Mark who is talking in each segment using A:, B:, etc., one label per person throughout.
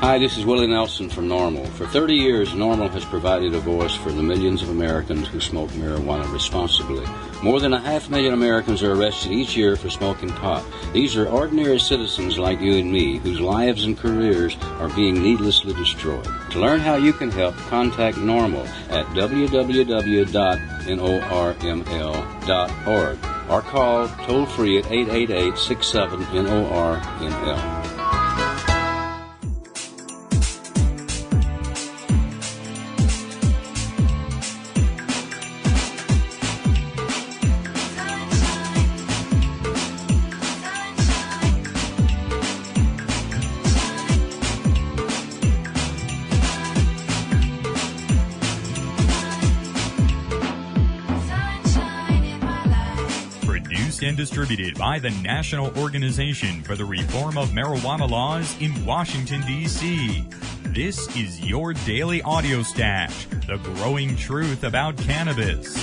A: Hi, this is Willie Nelson from NORML. For 30 years, NORML has provided a voice for the millions of Americans who smoke marijuana responsibly. More than 500,000 Americans are arrested each year for smoking pot. These are ordinary citizens like you and me, whose lives and careers are being needlessly destroyed. To learn how you can help, contact NORML at www.norml.org or call toll-free at 888-67-NORML.
B: And distributed by the National Organization for the Reform of Marijuana Laws in Washington, D.C. This is your daily audio stash, the growing truth about cannabis.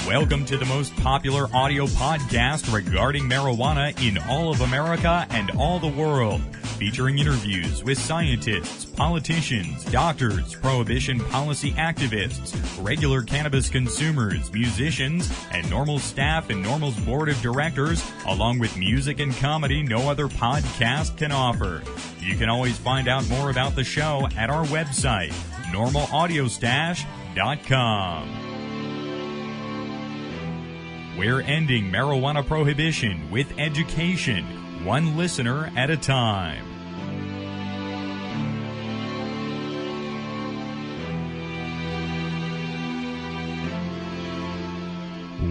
B: Welcome to the most popular audio podcast regarding marijuana in all of America and all the world, featuring interviews with scientists, politicians, doctors, prohibition policy activists, regular cannabis consumers, musicians, and NORML staff and NORML's board of directors, along with music and comedy no other podcast can offer. You can always find out more about the show at our website, NORMLAudiostash.com. We're ending marijuana prohibition with education, one listener at a time.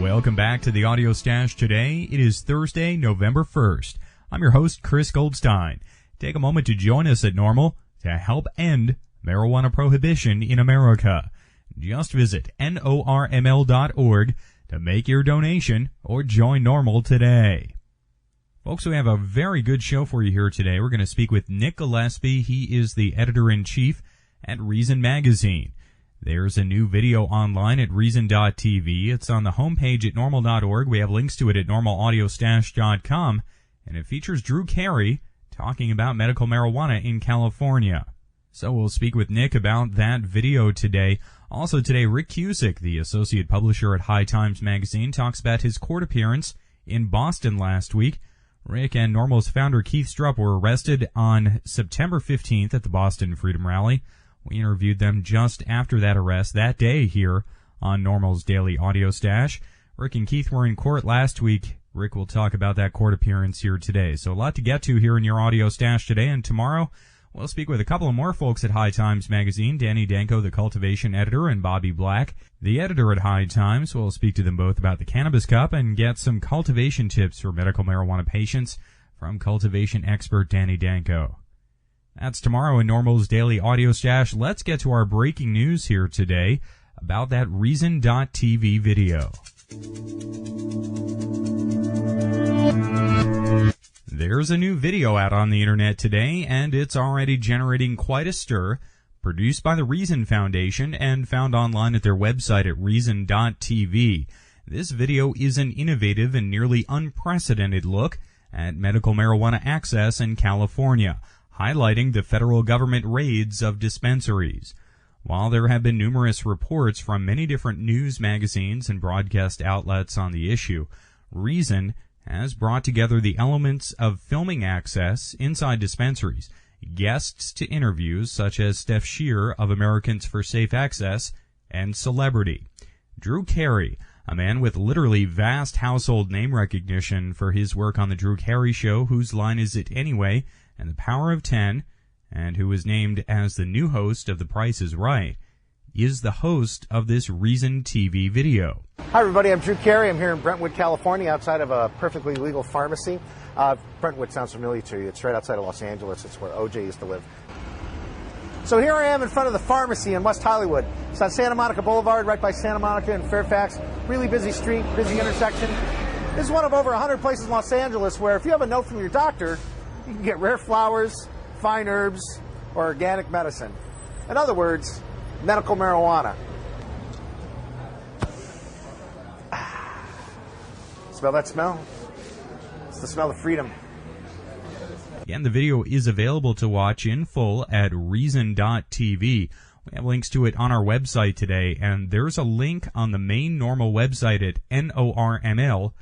B: Welcome back to the Audio Stash today. It is Thursday, November 1st. I'm your host, Chris Goldstein. Take a moment to join us at NORML to help end marijuana prohibition in America. Just visit norml.org to make your donation or join NORML today. Folks, we have a very good show for you here today. We're going to speak with Nick Gillespie. He is the editor-in-chief at Reason Magazine. There's a new video online at reason.tv. It's on the homepage at norml.org. We have links to it at normlaudiostash.com. And it features Drew Carey talking about medical marijuana in California. So we'll speak with Nick about that video today. Also today, Rick Cusick, the associate publisher at High Times Magazine, talks about his court appearance in Boston last week. Rick and NORML's founder Keith Strupp were arrested on September 15th at the Boston Freedom Rally. We interviewed them just after that arrest that day here on NORML's Daily Audio Stash. Rick and Keith were in court last week. Rick will talk about that court appearance here today. So a lot to get to here in your Audio Stash today, and tomorrow we'll speak with a couple of more folks at High Times Magazine, Danny Danko, the cultivation editor, and Bobby Black, the editor at High Times. We'll speak to them both about the Cannabis Cup and get some cultivation tips for medical marijuana patients from cultivation expert Danny Danko. That's tomorrow in NORML's Daily Audio Stash. Let's get to our breaking news here today about that Reason.tv video. There's a new video out on the internet today, and it's already generating quite a stir. Produced by the Reason Foundation and found online at their website at reason.tv. This video is an innovative and nearly unprecedented look at medical marijuana access in California, highlighting the federal government raids of dispensaries. While there have been numerous reports from many different news magazines and broadcast outlets on the issue, Reason has brought together the elements of filming access inside dispensaries, guests to interviews such as Steph Shear of Americans for Safe Access, and celebrity. Drew Carey, a man with literally vast household name recognition for his work on The Drew Carey Show, Whose Line Is It Anyway?, and The Power of 10, and who was named as the new host of The Price is Right, is the host of this Reason TV video.
C: Hi everybody, I'm Drew Carey. I'm here in Brentwood, California, outside of a perfectly legal pharmacy. Brentwood sounds familiar to you. It's right outside of Los Angeles. It's where OJ used to live. So here I am in front of the pharmacy in West Hollywood. It's on Santa Monica Boulevard, right by Santa Monica and Fairfax. Really busy street, busy intersection. This is one of over 100 places in Los Angeles where if you have a note from your doctor, you can get rare flowers, fine herbs, or organic medicine. In other words, medical marijuana. Smell that smell? It's the smell of freedom.
B: Again, the video is available to watch in full at reason.tv. We have links to it on our website today, and there's a link on the main NORML website at norml.org.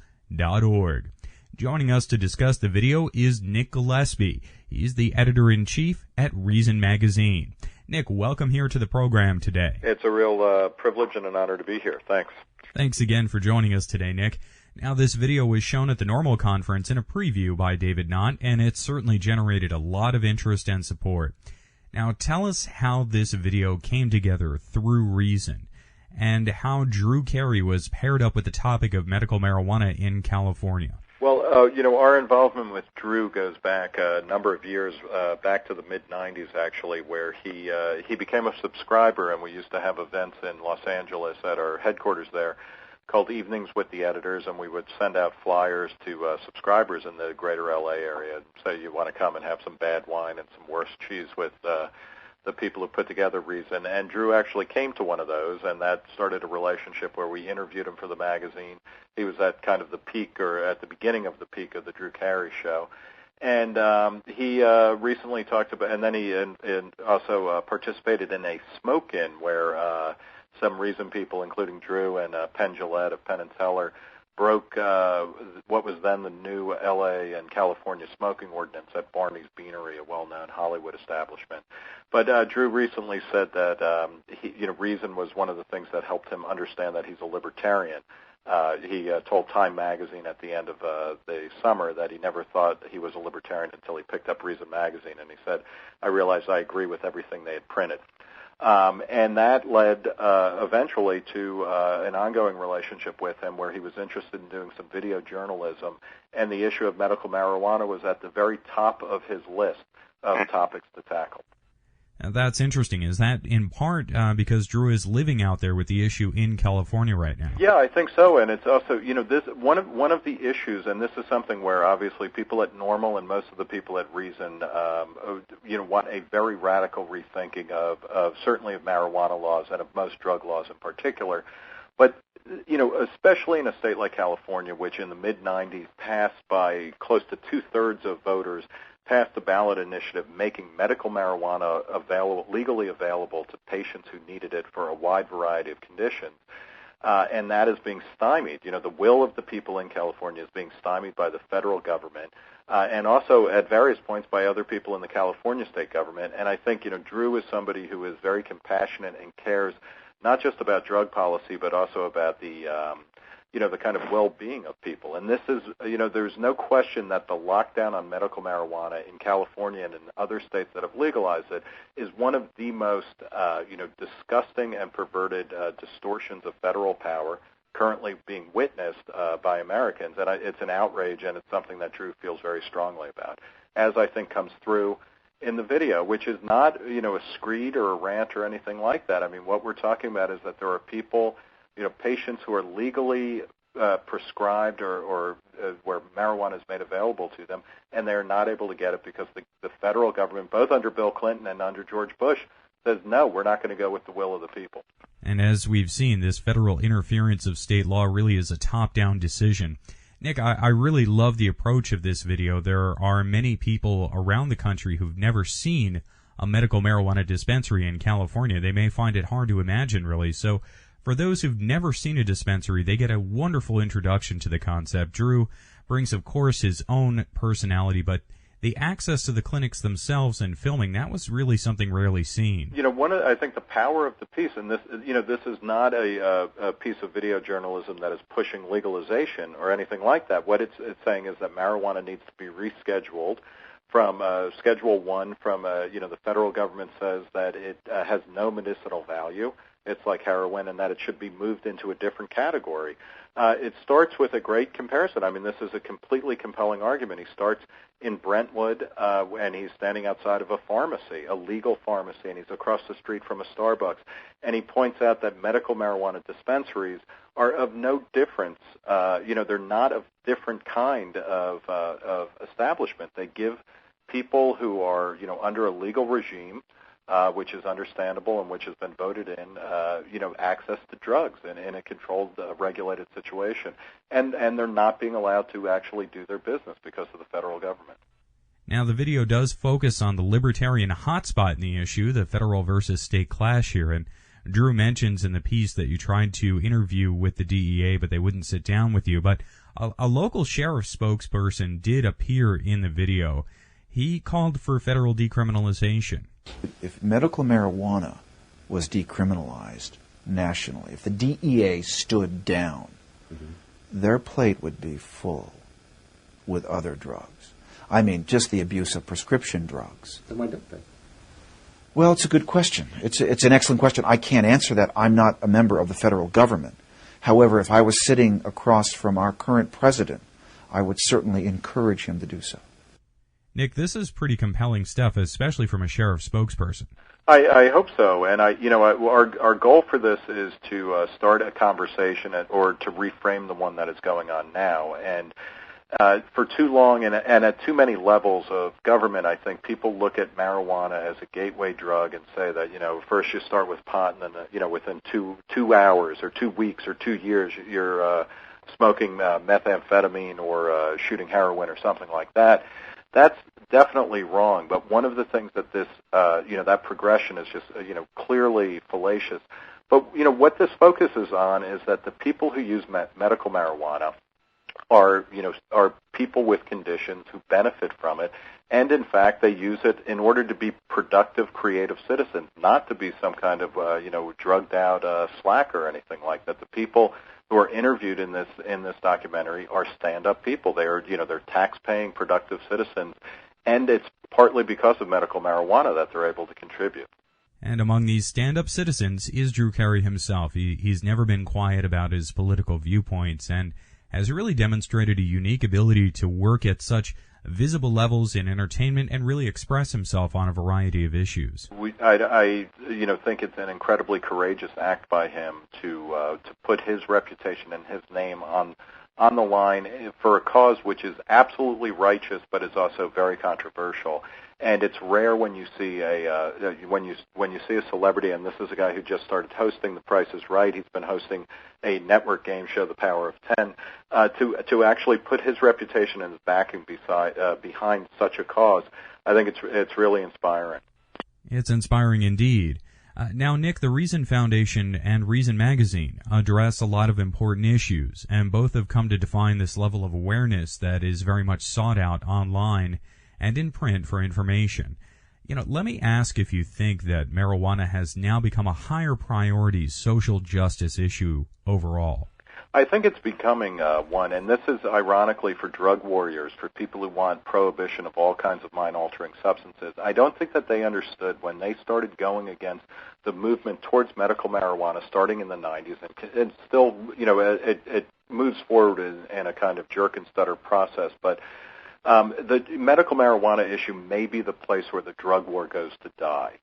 B: Joining us to discuss the video is Nick Gillespie. He's the editor-in-chief at Reason Magazine. Nick, welcome here to the program today.
D: It's a real privilege and an honor to be here. Thanks.
B: Thanks again for joining us today, Nick. Now, this video was shown at the NORML conference in a preview by David Knott, and it certainly generated a lot of interest and support. Now, tell us how this video came together through Reason, and how Drew Carey was paired up with the topic of medical marijuana in California.
D: Well, our involvement with Drew goes back a number of years, back to the mid-'90s, actually, where he became a subscriber, and we used to have events in Los Angeles at our headquarters there called Evenings with the Editors, and we would send out flyers to subscribers in the greater L.A. area and say you want to come and have some bad wine and some worse cheese with the people who put together Reason. And Drew actually came to one of those, and that started a relationship where we interviewed him for the magazine. He was at kind of the peak, or at the beginning of the peak of the Drew Carey show. And he recently talked about, and then he also participated in a smoke-in where some Reason people, including Drew and Penn Jillette of Penn and Teller, broke what was then the new L.A. and California smoking ordinance at Barney's Beanery, a well-known Hollywood establishment. But Drew recently said that Reason was one of the things that helped him understand that he's a libertarian. He told Time magazine at the end of the summer that he never thought he was a libertarian until he picked up Reason magazine, and he said, "I realized I agree with everything they had printed." And that led eventually to an ongoing relationship with him where he was interested in doing some video journalism, and the issue of medical marijuana was at the very top of his list of topics to tackle.
B: That's interesting. Is that in part because Drew is living out there with the issue in California right now?
D: Yeah, I think so. And it's also, this one of the issues, and this is something where obviously people at NORML and most of the people at Reason, want a very radical rethinking of certainly of marijuana laws and of most drug laws in particular. But especially in a state like California, which in the mid-'90s passed by close to 2/3 of voters, passed a ballot initiative making medical marijuana legally available to patients who needed it for a wide variety of conditions. And that is being stymied. The will of the people in California is being stymied by the federal government and also at various points by other people in the California state government. And I think, Drew is somebody who is very compassionate and cares not just about drug policy, but also about the kind of well-being of people. And this is, there's no question that the lockdown on medical marijuana in California and in other states that have legalized it is one of the most, disgusting and perverted distortions of federal power currently being witnessed by Americans. And it's an outrage, and it's something that Drew feels very strongly about, as I think comes through in the video, which is not, a screed or a rant or anything like that. I mean, what we're talking about is that there are people, patients who are legally prescribed or where marijuana is made available to them, and they're not able to get it because the federal government, both under Bill Clinton and under George Bush, says, no, we're not going to go with the will of the people.
B: And as we've seen, this federal interference of state law really is a top-down decision. Nick, I really love the approach of this video. There are many people around the country who've never seen a medical marijuana dispensary in California. They may find it hard to imagine, really. So for those who've never seen a dispensary, they get a wonderful introduction to the concept. Drew brings, of course, his own personality, but the access to the clinics themselves and filming, that was really something rarely seen.
D: I think the power of the piece, and this is not a piece of video journalism that is pushing legalization or anything like that. What it's saying is that marijuana needs to be rescheduled from Schedule 1 from, the federal government says that it has no medicinal value. It's like heroin, and that it should be moved into a different category. It starts with a great comparison. I mean, this is a completely compelling argument. He starts in Brentwood, and he's standing outside of a pharmacy, a legal pharmacy, and he's across the street from a Starbucks. And he points out that medical marijuana dispensaries are of no difference. They're not of different kind of establishment. They give people who are, under a legal regime, which is understandable and which has been voted in, access to drugs in a controlled, regulated situation. And they're not being allowed to actually do their business because of the federal government.
B: Now, the video does focus on the libertarian hotspot in the issue, the federal versus state clash here, and Drew mentions in the piece that you tried to interview with the DEA, but they wouldn't sit down with you. But a local sheriff spokesperson did appear in the video. He called for federal decriminalization.
E: If medical marijuana was decriminalized nationally, if the DEA stood down, their plate would be full with other drugs. I mean, just the abuse of prescription drugs.
A: Then why don't they?
E: Well, it's a good question. It's an excellent question. I can't answer that. I'm not a member of the federal government. However, if I was sitting across from our current president, I would certainly encourage him to do so.
B: Nick, this is pretty compelling stuff, especially from a sheriff spokesperson.
D: I hope so, and our goal for this is to start a conversation or to reframe the one that is going on now. And for too long and at too many levels of government, I think people look at marijuana as a gateway drug and say that, first you start with pot and then, within two hours or 2 weeks or 2 years, you're smoking methamphetamine or shooting heroin or something like that. That's definitely wrong. But one of the things that this, that progression is just, clearly fallacious. But, what this focuses on is that the people who use medical marijuana are people with conditions who benefit from it, and in fact they use it in order to be productive, creative citizens, not to be some kind of drugged out slacker or anything like that. The people who are interviewed in this documentary are stand-up people. They are they're tax-paying, productive citizens, and it's partly because of medical marijuana that they're able to contribute.
B: And among these stand-up citizens is Drew Carey himself. He's never been quiet about his political viewpoints and has really demonstrated a unique ability to work at such visible levels in entertainment and really express himself on a variety of issues.
D: I think it's an incredibly courageous act by him to put his reputation and his name on the line for a cause which is absolutely righteous, but is also very controversial. And it's rare when you see when you see a celebrity, and this is a guy who just started hosting The Price is Right. He's been hosting a network game show, The Power of 10, to actually put his reputation and his backing behind such a cause. I think it's really inspiring.
B: It's inspiring indeed. Now, Nick, the Reason Foundation and Reason Magazine address a lot of important issues, and both have come to define this level of awareness that is very much sought out online and in print for information. Let me ask if you think that marijuana has now become a higher priority social justice issue overall.
D: I think it's becoming one, and this is ironically for drug warriors, for people who want prohibition of all kinds of mind-altering substances. I don't think that they understood when they started going against the movement towards medical marijuana starting in the 90s, and still, it moves forward in a kind of jerk and stutter process, but the medical marijuana issue may be the place where the drug war goes to die.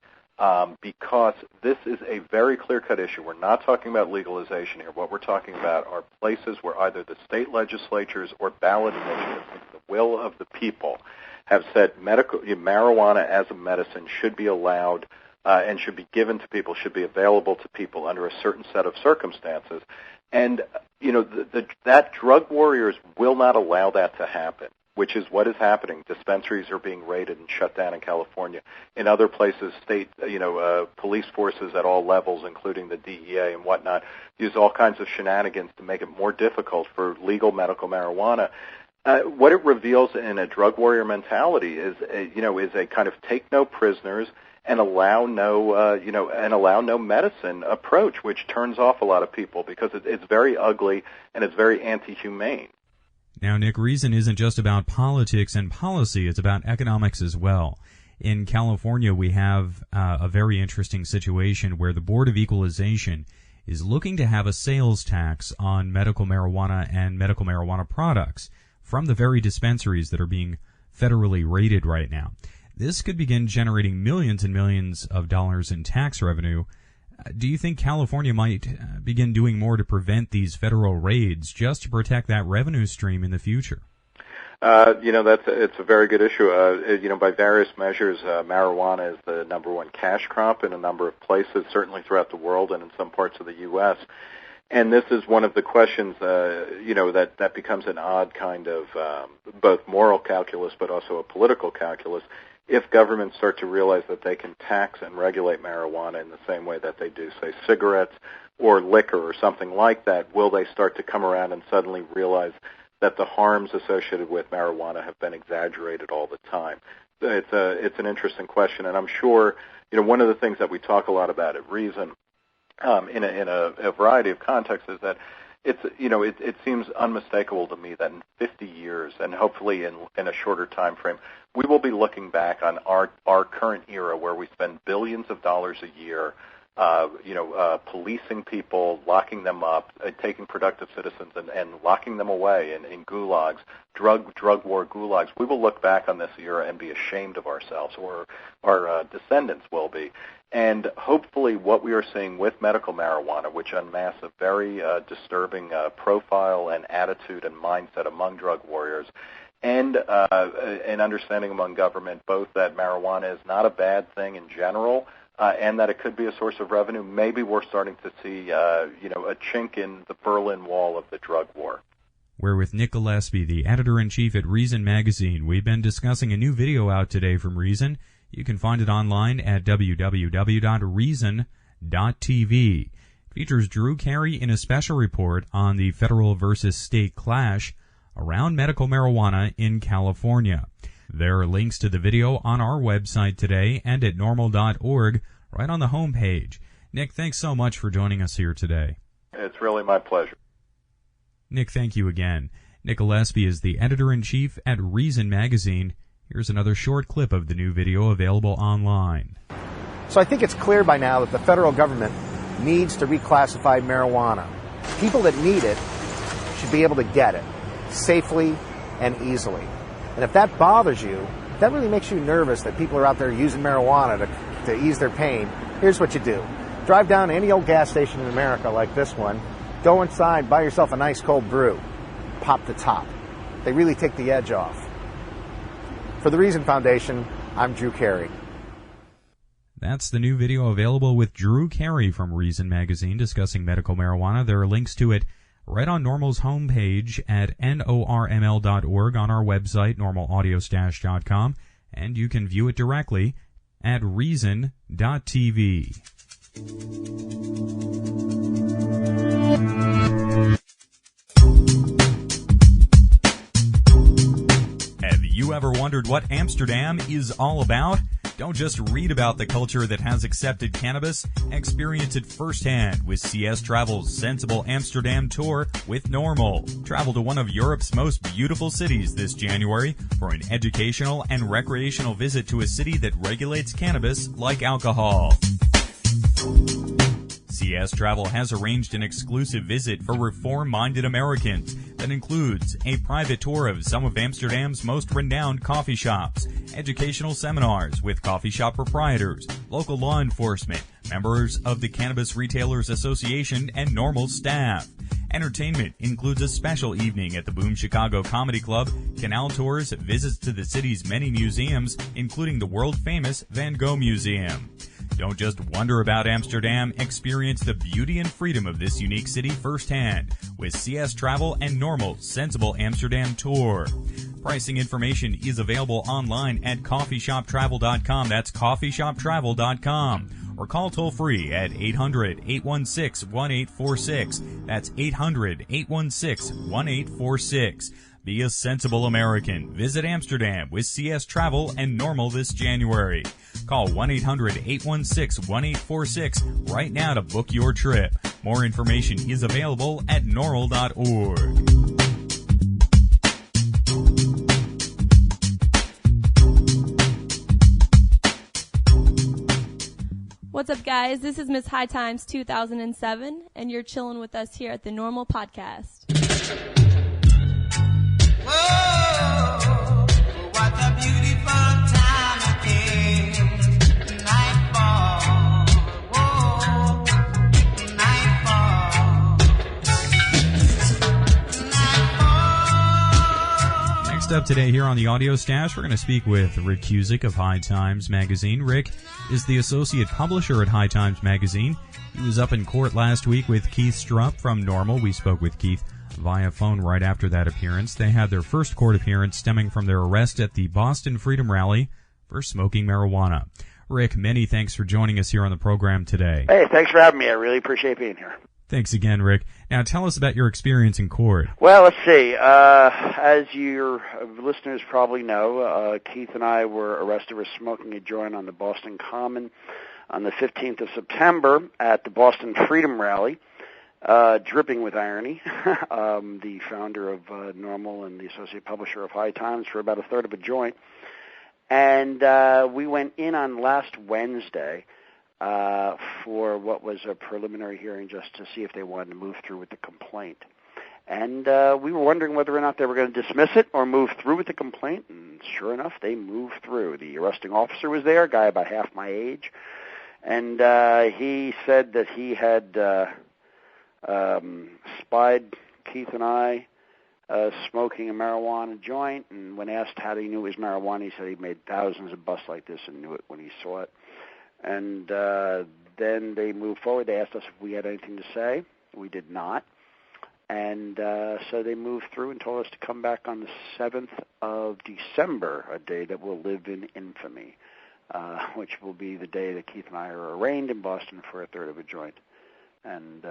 D: Because this is a very clear-cut issue. We're not talking about legalization here. What we're talking about are places where either the state legislatures or ballot initiatives, the will of the people, have said marijuana as a medicine should be allowed and should be given to people, should be available to people under a certain set of circumstances. And, that drug warriors will not allow that to happen, which is what is happening. Dispensaries are being raided and shut down in California. In other places, state, police forces at all levels, including the DEA and whatnot, use all kinds of shenanigans to make it more difficult for legal medical marijuana. What it reveals in a drug warrior mentality is a kind of take no prisoners and allow no medicine approach, which turns off a lot of people because it's very ugly and it's very anti-humane.
B: Now, Nick, reason isn't just about politics and policy, it's about economics as well. In California, we have a very interesting situation where the Board of Equalization is looking to have a sales tax on medical marijuana and medical marijuana products from the very dispensaries that are being federally rated right now. This could begin generating millions and millions of dollars in tax revenue. Do you think California might begin doing more to prevent these federal raids just to protect that revenue stream in the future?
D: It's a very good issue. By various measures, marijuana is the number one cash crop in a number of places, certainly throughout the world and in some parts of the U.S. And this is one of the questions, that becomes an odd kind of both moral calculus but also a political calculus. If governments start to realize that they can tax and regulate marijuana in the same way that they do, say, cigarettes or liquor or something like that, will they start to come around and suddenly realize that the harms associated with marijuana have been exaggerated all the time? It's an interesting question, and I'm sure one of the things that we talk a lot about at Reason in a variety of contexts is that it seems unmistakable to me that in 50 years, and hopefully in a shorter time frame, we will be looking back on our current era where we spend billions of dollars a year policing people, locking them up, taking productive citizens and locking them away in gulags, drug war gulags. We will look back on this era and be ashamed of ourselves, or our descendants will be. And hopefully what we are seeing with medical marijuana, which unmasks a very disturbing profile and attitude and mindset among drug warriors, and an understanding among government both that marijuana is not a bad thing in general, and that it could be a source of revenue. Maybe we're starting to see, a chink in the Berlin Wall of the drug war.
B: We're with Nick Gillespie, the editor-in-chief at Reason Magazine. We've been discussing a new video out today from Reason. You can find it online at www.reason.tv. It features Drew Carey in a special report on the federal versus state clash around medical marijuana in California. There are links to the video on our website today and at NORML.org right on the homepage. Nick, thanks so much for joining us here today.
D: It's really my pleasure.
B: Nick, thank you again. Nick Gillespie is the editor-in-chief at Reason Magazine. Here's another short clip of the new video available online.
C: So I think it's clear by now that the federal government needs to reclassify marijuana. People that need it should be able to get it safely and easily. And if that bothers you, if that really makes you nervous that people are out there using marijuana to ease their pain, here's what you do. Drive down to any old gas station in America like this one, go inside, buy yourself a nice cold brew, pop the top. They really take the edge off. For the Reason Foundation, I'm Drew Carey.
B: That's the new video available with Drew Carey from Reason Magazine discussing medical marijuana. There are links to it right on NORML's homepage at norml.org, on our website, normalaudio-stash.com, and you can view it directly at reason.tv. Have you ever wondered what Amsterdam is all about? Don't just read about the culture that has accepted cannabis. Experience it firsthand with CS Travel's Sensible Amsterdam Tour with NORML. Travel to one of Europe's most beautiful cities this January for an educational and recreational visit to a city that regulates cannabis like alcohol. CS Travel has arranged an exclusive visit for reform-minded Americans that includes a private tour of some of Amsterdam's most renowned coffee shops, educational seminars with coffee shop proprietors, local law enforcement, members of the Cannabis Retailers Association, and NORML staff. Entertainment includes a special evening at the Boom Chicago Comedy Club, canal tours, visits to the city's many museums, including the world-famous Van Gogh Museum. Don't just wonder about Amsterdam, experience the beauty and freedom of this unique city firsthand with CS Travel and NORML's Sensible Amsterdam Tour. Pricing information is available online at coffeeshoptravel.com. That's coffeeshoptravel.com. Or call toll-free at 800-816-1846. That's 800-816-1846. Be a sensible American. Visit Amsterdam with CS Travel and NORML this January. Call 1-800-816-1846 right now to book your trip. More information is available at norml.org.
F: What's up, guys? This is Miss High Times 2007, and you're chilling with us here at the NORML Podcast.
G: Whoa, what a beautiful time again. Nightfall, whoa, nightfall.
B: Next up up today here on the Audio Stash, we're going to speak with Rick Cusick of High Times Magazine. Rick is the associate publisher at High Times Magazine. He was up in court last week with Keith Strupp from NORML. We spoke with Keith via phone right after that appearance. They had their first court appearance stemming from their arrest at the Boston Freedom Rally for smoking marijuana. Rick, many thanks for joining us here on the program today.
H: Hey, thanks for having me. I really appreciate being here.
B: Thanks again, Rick. Now, tell us about your experience in court.
H: Well, let's see. As your listeners probably know, Keith and I were arrested for smoking a joint on the Boston Common on the 15th of September at the Boston Freedom Rally, dripping with irony. The founder of NORML and the associate publisher of High Times for about a third of a joint. And we went in on last Wednesday for what was a preliminary hearing just to see if they wanted to move through with the complaint. And we were wondering whether or not they were going to dismiss it or move through with the complaint, and sure enough, they moved through. The arresting officer was there, a guy about half my age, and he said that he had spied Keith and I smoking a marijuana joint, and when asked how he knew it was marijuana, he said he made thousands of busts like this and knew it when he saw it. And then they moved forward. They asked us if we had anything to say. We did not. And so they moved through and told us to come back on the 7th of December, a day that will live in infamy, which will be the day that Keith and I are arraigned in Boston for a third of a joint. And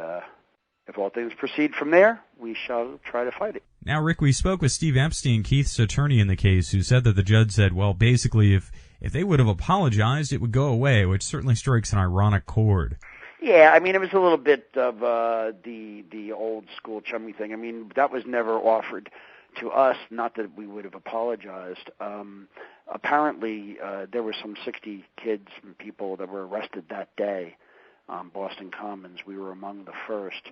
H: if all things proceed from there, we shall try to fight it.
B: Now, Rick, we spoke with Steve Epstein, Keith's attorney in the case, who said that the judge said, well, basically, if they would have apologized, it would go away, which certainly strikes an ironic chord.
H: Yeah, I mean, it was a little bit of the old school chummy thing. I mean, that was never offered to us, not that we would have apologized. Apparently, there were some 60 kids and people that were arrested that day on Boston Commons. We were among the first.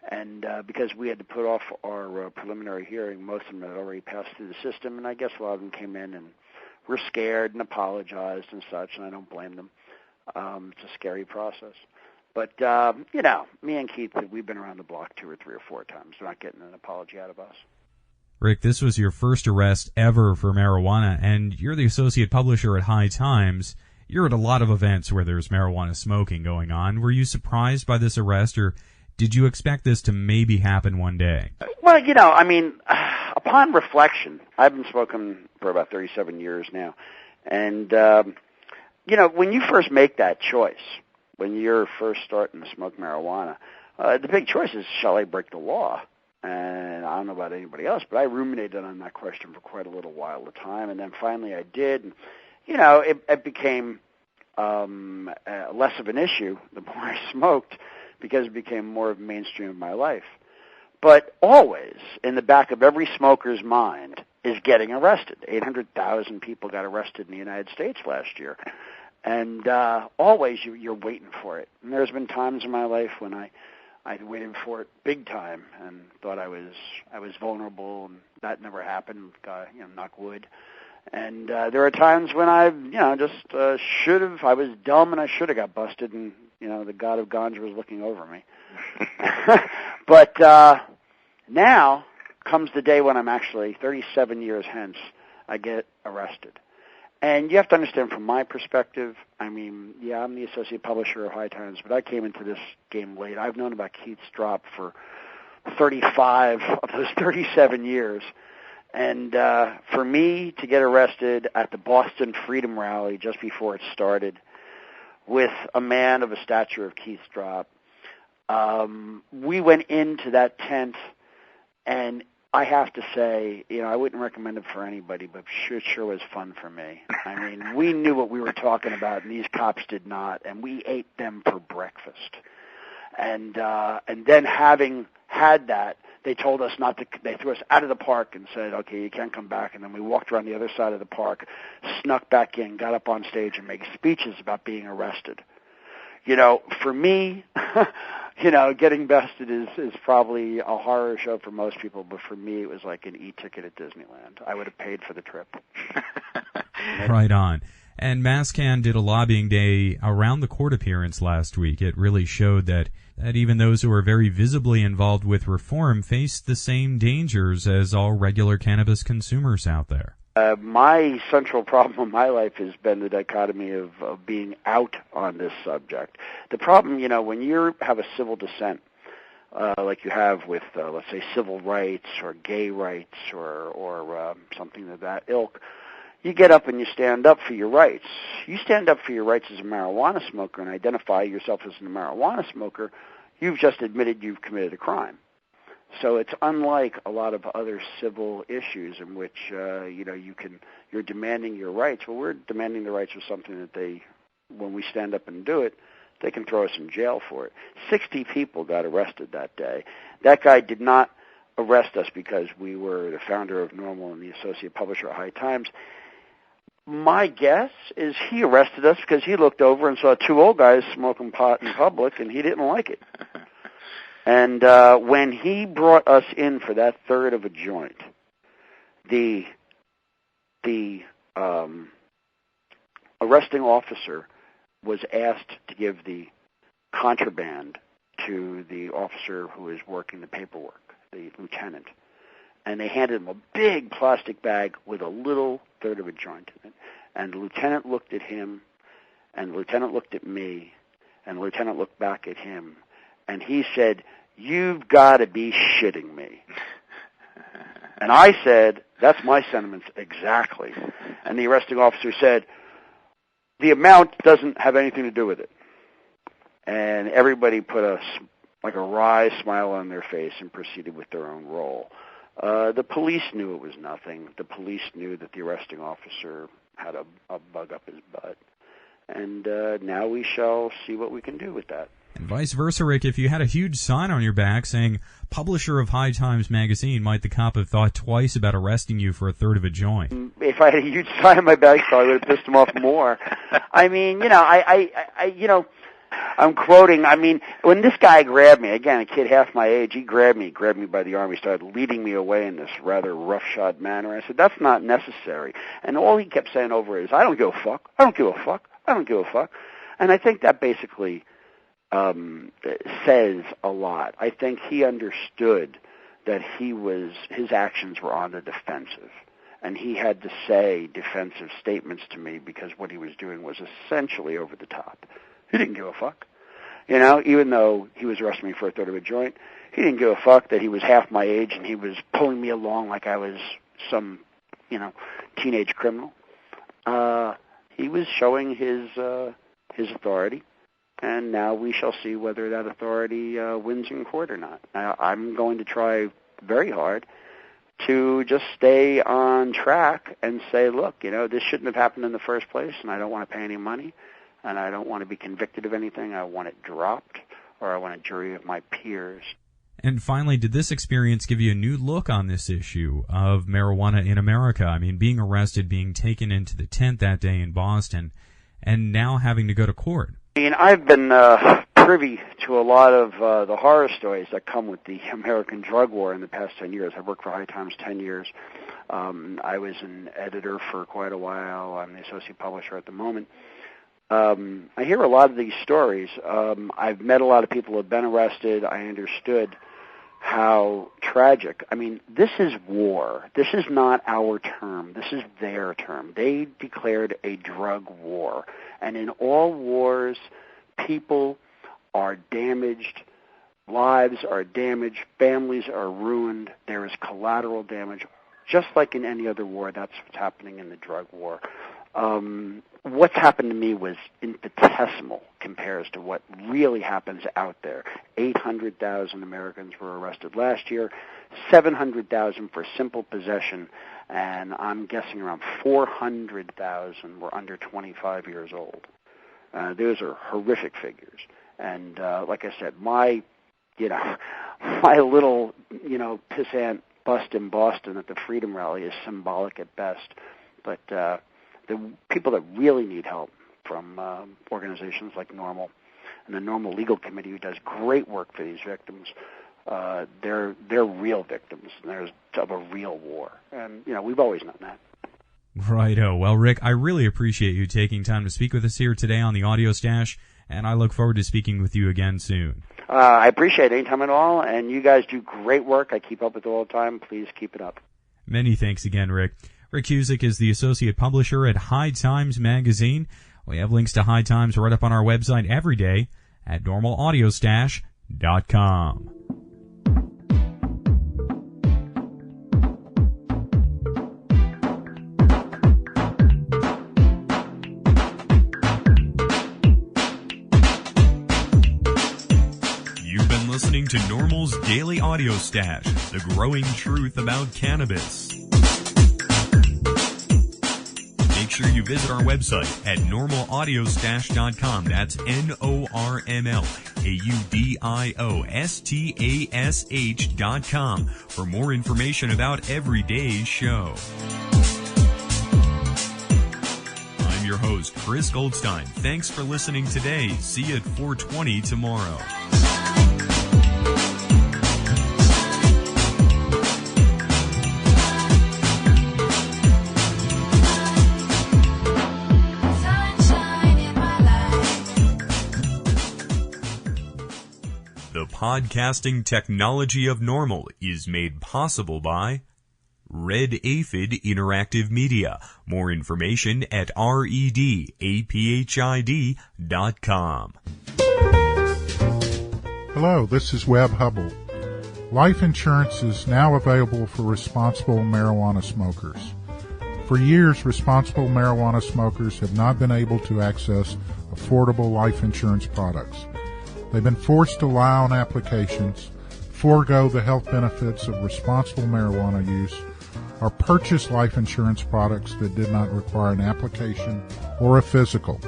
H: And because we had to put off our preliminary hearing, most of them had already passed through the system, and I guess a lot of them came in and were scared and apologized and such, and I don't blame them. It's a scary process. But, you know, me and Keith, we've been around the block 2 or 3 or 4 times. They're not getting an apology out of us.
B: Rick, this was your first arrest ever for marijuana, and you're the associate publisher at High Times. You're at a lot of events where there's marijuana smoking going on. Were you surprised by this arrest, or did you expect this to maybe happen one day?
H: Well, you know, I mean, upon reflection, I've been smoking for about 37 years now. And, you know, when you first make that choice, when you're first starting to smoke marijuana, the big choice is, shall I break the law? And I don't know about anybody else, but I ruminated on that question for quite a little while at a time. And then finally I did. And, you know, it became less of an issue the more I smoked, because it became more of a mainstream of my life. But always, in the back of every smoker's mind, is getting arrested. 800,000 people got arrested in the United States last year. And always you're waiting for it. And there's been times in my life when I waited for it big time and thought I was vulnerable, and that never happened, you know, knock wood. And there are times when I, you know, just should have, I was dumb and I should have got busted, and, you know, the god of ganja was looking over me. But now comes the day when I'm actually, 37 years hence, I get arrested. And you have to understand from my perspective, I mean, yeah, I'm the associate publisher of High Times, but I came into this game late. I've known about Keith Strupp for 35 of those 37 years. And for me to get arrested at the Boston Freedom Rally just before it started with a man of the stature of Keith Strupp, we went into that tent, and I have to say, you know, I wouldn't recommend it for anybody, but sure was fun for me. I mean, we knew what we were talking about, and these cops did not, and we ate them for breakfast. And then having had that, they told us not to, they threw us out of the park and said, okay, you can't come back. And then we walked around the other side of the park, snuck back in, got up on stage and made speeches about being arrested. You know, for me, you know, getting bested is probably a horror show for most people, but for me it was like an e-ticket at Disneyland. I would have paid for the trip.
B: Right on. And MassCan did a lobbying day around the court appearance last week. It really showed that even those who are very visibly involved with reform face the same dangers as all regular cannabis consumers out there.
H: My central problem in my life has been the dichotomy of being out on this subject. The problem, when you have a civil dissent, like you have with, let's say, civil rights or gay rights or something of that ilk, you get up and you stand up for your rights. You stand up for your rights as a marijuana smoker and identify yourself as a marijuana smoker, you've just admitted you've committed a crime. So it's unlike a lot of other civil issues in which you're demanding your rights. Well, we're demanding the rights of something that when we stand up and do it, they can throw us in jail for it. 60 people got arrested that day. That guy did not arrest us because we were the founder of NORML and the associate publisher of High Times. My guess is he arrested us because he looked over and saw two old guys smoking pot in public, and he didn't like it. And when he brought us in for that third of a joint, the arresting officer was asked to give the contraband to the officer who is working the paperwork, the lieutenant. And they handed him a big plastic bag with a little third of a joint in it. And the lieutenant looked at him, and the lieutenant looked at me, and the lieutenant looked back at him, and he said, "You've got to be shitting me." And I said, "That's my sentiments exactly." And the arresting officer said, "The amount doesn't have anything to do with it." And everybody put a wry smile on their face and proceeded with their own role. The police knew it was nothing. The police knew that the arresting officer had a bug up his butt. And now we shall see what we can do with that.
B: And vice versa, Rick, if you had a huge sign on your back saying, "Publisher of High Times magazine," might the cop have thought twice about arresting you for a third of a joint?
H: If I had a huge sign on my back, I probably would have pissed him off more. I mean, I'm quoting, when this guy grabbed me, again, a kid half my age, he grabbed me by the arm. He started leading me away in this rather roughshod manner. I said, "That's not necessary." And all he kept saying over is, "I don't give a fuck. I don't give a fuck. I don't give a fuck." And I think that basically says a lot. I think he understood that his actions were on the defensive. And he had to say defensive statements to me because what he was doing was essentially over the top. He didn't give a fuck. Even though he was arresting me for a third of a joint, he didn't give a fuck that he was half my age and he was pulling me along like I was some, teenage criminal. He was showing his authority, and now we shall see whether that authority wins in court or not. Now, I'm going to try very hard to just stay on track and say, look, this shouldn't have happened in the first place, and I don't want to pay any money. And I don't want to be convicted of anything. I want it dropped, or I want a jury of my peers.
B: And finally, did this experience give you a new look on this issue of marijuana in America? Being arrested, being taken into the tent that day in Boston, and now having to go to court.
H: I've been privy to a lot of the horror stories that come with the American drug war in the past 10 years. I've worked for High Times 10 years. I was an editor for quite a while. I'm the associate publisher at the moment. I hear a lot of these stories. I've met a lot of people who have been arrested. I understood how tragic. This is war. This is not our term. This is their term. They declared a drug war. And in all wars, people are damaged, lives are damaged, families are ruined, there is collateral damage. Just like in any other war, that's what's happening in the drug war. What's happened to me was infinitesimal compared to what really happens out there. 800,000 Americans were arrested last year, 700,000 for simple possession, and I'm guessing around 400,000 were under 25 years old. Those are horrific figures. And like I said, my little, pissant bust in Boston at the Freedom Rally is symbolic at best. But the people that really need help from organizations like NORML and the NORML Legal Committee, who does great work for these victims, they're real victims of a real war. And, we've always known that.
B: Righto. Well, Rick, I really appreciate you taking time to speak with us here today on the Audio Stash, and I look forward to speaking with you again soon.
H: I appreciate it anytime at all, and you guys do great work. I keep up with it all the time. Please keep it up.
B: Many thanks again, Rick. Rick Cusick is the associate publisher at High Times Magazine. We have links to High Times right up on our website every day at normalaudiostash.com. You've been listening to NORML's Daily Audio Stash, the growing truth about cannabis. Make sure you visit our website at normalaudiostash.com. That's NORMLAUDIOSTASH.com for more information about every day's show. I'm your host, Chris Goldstein. Thanks for listening today. See you at 4:20 tomorrow. The podcasting technology of NORML is made possible by Red Aphid Interactive Media. More information at redaphid.com.
I: Hello, this is Webb Hubble. Life insurance is now available for responsible marijuana smokers. For years, responsible marijuana smokers have not been able to access affordable life insurance products. They've been forced to lie on applications, forego the health benefits of responsible marijuana use, or purchase life insurance products that did not require an application or a physical.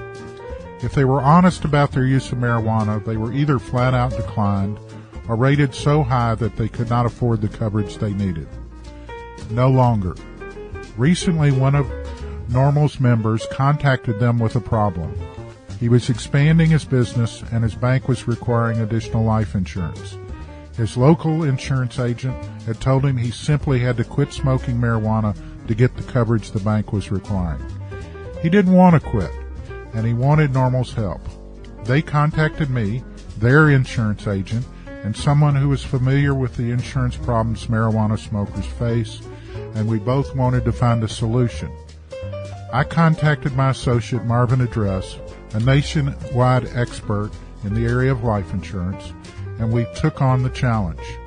I: If they were honest about their use of marijuana, they were either flat out declined or rated so high that they could not afford the coverage they needed. No longer. Recently, one of NORML's members contacted them with a problem. He was expanding his business, and his bank was requiring additional life insurance. His local insurance agent had told him he simply had to quit smoking marijuana to get the coverage the bank was requiring. He didn't want to quit, and he wanted NORML's help. They contacted me, their insurance agent, and someone who was familiar with the insurance problems marijuana smokers face, and we both wanted to find a solution. I contacted my associate Marvin Address, a nationwide expert in the area of life insurance, and we took on the challenge.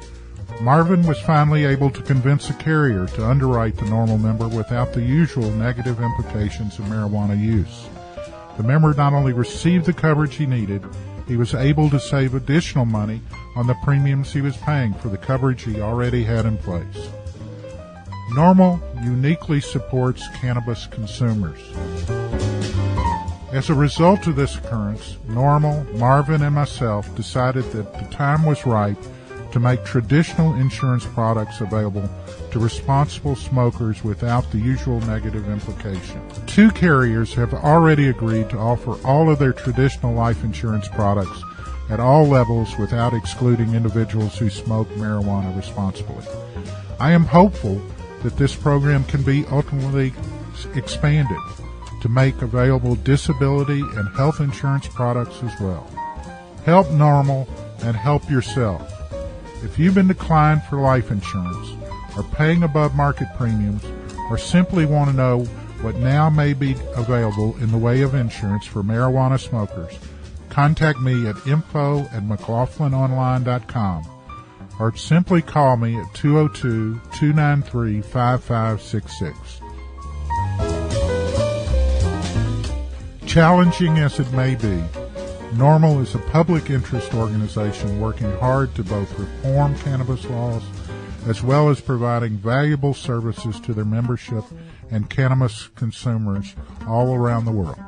I: Marvin was finally able to convince a carrier to underwrite the NORML member without the usual negative implications of marijuana use. The member not only received the coverage he needed, he was able to save additional money on the premiums he was paying for the coverage he already had in place. NORML uniquely supports cannabis consumers. As a result of this occurrence, NORML, Marvin, and myself decided that the time was right to make traditional insurance products available to responsible smokers without the usual negative implication. 2 carriers have already agreed to offer all of their traditional life insurance products at all levels without excluding individuals who smoke marijuana responsibly. I am hopeful that this program can be ultimately expanded to make available disability and health insurance products as well. Help NORML and help yourself. If you've been declined for life insurance, are paying above market premiums, or simply want to know what now may be available in the way of insurance for marijuana smokers, contact me at info@mclaughlinonline.com or simply call me at 202-293-5566. Challenging as it may be, NORML is a public interest organization working hard to both reform cannabis laws as well as providing valuable services to their membership and cannabis consumers all around the world.